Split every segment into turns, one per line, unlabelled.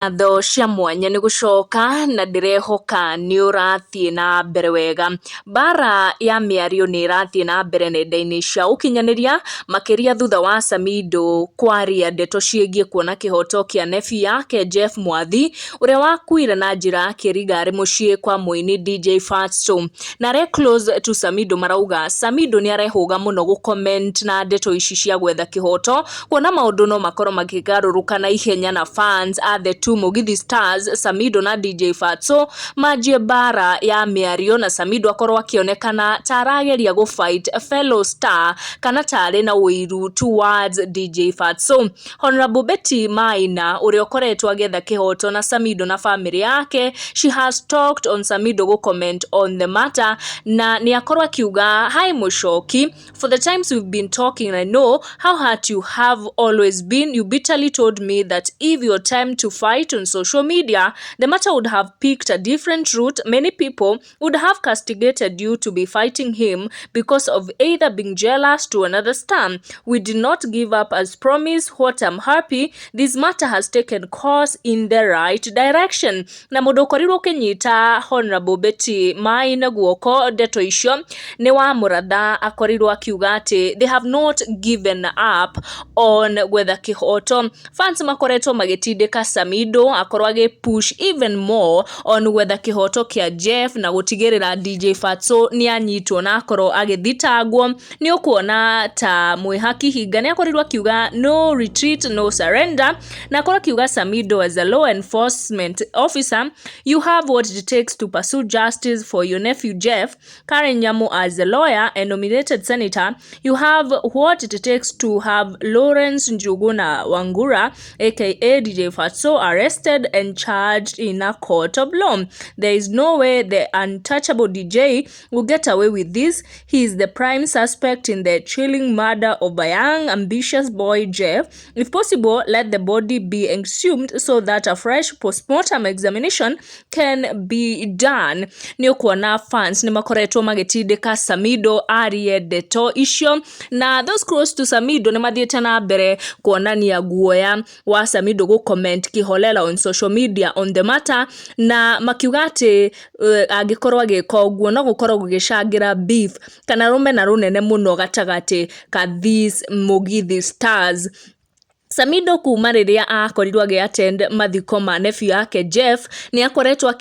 Tho cia mwanya nĩ gũcoka na ndĩrehoka nĩ ũrathiĩ na mbere wega. Mbara ya mĩario nĩ ĩrathiĩ na mbere nenda-inĩ cia ũkinyanĩria makĩria thutha wa Samido kwaria ndeto ciĩgiĩ kuona kĩhoto kĩa nephew yake Jeff Mwathi ũrĩa wakuire na njĩra kĩriga arĩ mũciĩ kwa mũini DJ Fatso. Na arĩa close to Samido marauga Samido nĩ arehũga mũno gũcomment na ndeto ici cia gwetha kĩhoto, kuona maũndũ no makorwo makĩgarũrũka na ihenya na fans are the two Mugithi stars Samido na DJ Fatso manjie bara ya mĩario na Samido akorwo akĩonekana ta arageria fight fellow star kana tarĩ na ũiru towards DJ Fatso. Honorable Betty Maina ũrĩa ũkoretwo agĩetha kĩhoto na Samido na family yake, she has talked on Samido comment on the matter na nĩ akorwo akiuga, hi Mushoki, for the times we've been talking, I know how hard you have always been. You bitterly told me that if your time to fight on social media, the matter would have picked a different route. Many people would have castigated you to be fighting him because of either being jealous to another star. We did not give up as promised. What I'm happy, this matter has taken course in the right direction. Na mũndũ ũkorirwo ũkĩnyita Honorable Betty Maina guoko ndeto icio nĩ wa mũratha akorirwo akiuga atĩ they have not given up on gwetha kĩhoto. Fans makoretwo magĩtindĩka Samido akorwo push even more on gwetha kĩhoto kĩa Jeff na gũtigĩrĩra DJ Fatso nĩ anyitwo na akorwo agĩthitangwo. Nĩ ũkuona ta mwĩhaki hinga nĩ akorirwo akiuga no retreat no surrender, na akorwo akiuga Samido as a law enforcement officer, you have what it takes to pursue justice for your nephew Jeff. Karen Nyamu as a lawyer and nominated senator, you have what it takes to have Lawrence Njuguna Wangura aka DJ Fatso arrested and charged in a court of law. There is no way the untouchable DJ will get away with this. He is the prime suspect in the chilling murder of a young ambitious boy Jeff. If possible, let the body be exhumed so that a fresh postmortem examination can be done. Nĩ ũkuona fans nĩ makoretwo magĩtindĩka Samido arie ndeto icio, na those close to Samido nĩ mathiĩte na mbere kuonania guoya wa Samido comment kiholela on social media on the matter, na makiuga atĩ angĩkorwo agĩka ũguo no gũkorwo gũgĩcangira beef kana rũmena rũnene mũno gatagatĩ ka these Mugithi stars. Samido kuma rĩrĩa akorirwo attend mathiko ma nephew yake Jeff nĩ akoretwo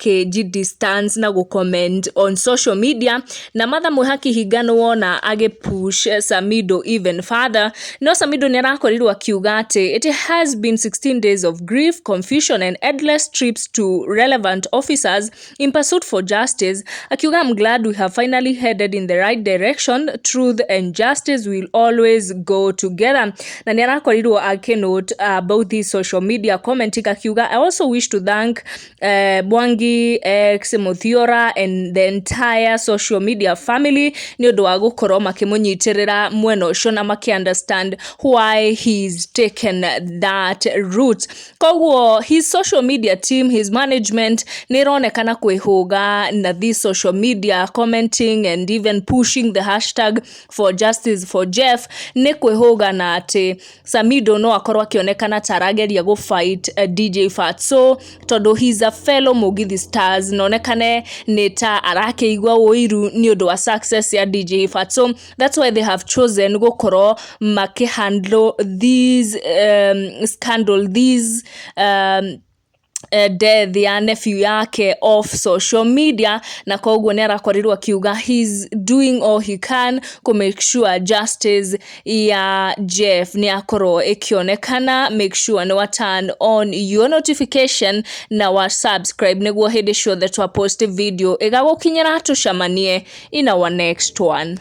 distance na comment on social media, na matha mwĩhaki hinga nĩ wona push Samido even further. No Samido nĩ arakorirwo akiuga atĩ it has been 16 days of grief, confusion and endless trips to relevant officers in pursuit for justice. Akiuga, I'm glad we have finally headed in the right direction. Truth and justice will always go together. Na nĩ arakorirwo note about this social media commenting akiuga, I also wish to thank Mwangi X Muthiora and the entire social media family nĩ ũndũ wa gũkorwo makĩmũnyitĩrĩra mwena ũcio na understand why he's taken that route. Koguo his social media team, his management nĩ ĩronekana kwĩhũga na this social media commenting and even pushing the hashtag for justice for Jeff, nĩ kwĩhũga na atĩ Samido no akorwo akĩonekana tarageria fight DJ Fatso tondũ he's a fellow Mugithi stars, nonekane nĩ ta arakĩigua ũiru nĩ ũndũ wa success ya DJ Fatso. That's why they have chosen gũkorwo makĩhandle these scandal, these death ya nephew yake off social media, na koguo nĩ arakorirwo akiuga he's doing all he can to make sure justice ya Jeff nĩ akorwo ĩkĩonekana. Make sure nĩ wa turn on your notification na wa subscribe nĩguo hĩndĩ ciothe twa post video ĩgagũkinyĩra. Tucemanie in our next one.